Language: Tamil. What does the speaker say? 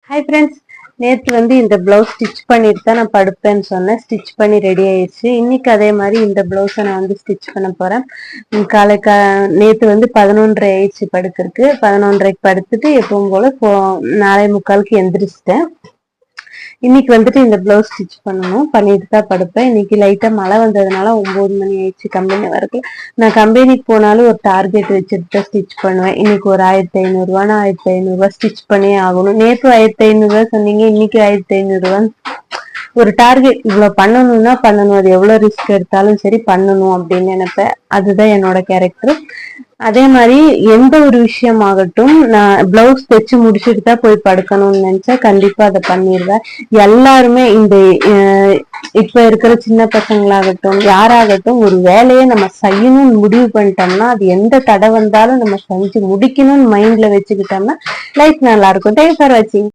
ஹாய் ஃப்ரெண்ட்ஸ், நேற்று இந்த பிளவுஸ் ஸ்டிச் பண்ணிட்டு தான் நான் படுப்பேன்னு சொன்னேன். ஸ்டிச் பண்ணி ரெடி ஆயிடுச்சு. இன்னைக்கு அதே மாதிரி இந்த பிளவுஸை நான் ஸ்டிச் பண்ண போறேன். நேற்று 11:30 ஆயிடுச்சு படுக்கிறதுக்கு. 11:30க்கு படுத்துட்டு எப்பவும் போல 4:45க்கு எந்திரிச்சிட்டேன். இன்னைக்கு இந்த பிளவுஸ் ஸ்டிச் பண்ணிட்டு தான் படுப்பேன். இன்னைக்கு லைட்டா மழை வந்ததுனால 9 மணி ஆயிடுச்சு கம்பெனி வரக்கு. நான் கம்பெனிக்கு போனாலும் ஒரு டார்கெட் வச்சுட்டு தான் ஸ்டிச் பண்ணுவேன். இன்னைக்கு ஒரு 1500 1500 ஸ்டிச் பண்ணி ஆகணும். நேற்று 1500 சொன்னீங்க, இன்னைக்கு 1500 ஒரு டார்கெட். இவ்வளவு பண்ணணும்னா பண்ணணும், அது எவ்வளவு ரிஸ்க் எடுத்தாலும் சரி பண்ணணும் அப்படின்னு நினைப்பேன். அதுதான் என்னோட கேரக்டர். அதே மாதிரி எந்த ஒரு விஷயமாகட்டும், நான் பிளவுஸ் தைச்சு முடிச்சுட்டு தான் போய் படுக்கணும்னு நினைச்சா கண்டிப்பா அதை பண்ணிடுவேன். எல்லாருமே இப்ப இருக்கிற சின்ன பசங்களாகட்டும் யாராகட்டும், ஒரு வேலையை நம்ம செய்யணும்னு முடிவு பண்ணிட்டோம்னா அது எந்த தடை வந்தாலும் நம்ம செஞ்சு முடிக்கணும்னு மைண்ட்ல வச்சுக்கிட்டோம்னா லைஃப் நல்லா இருக்கும். தேங்க்ஸ் ஃபார் வாட்சிங்.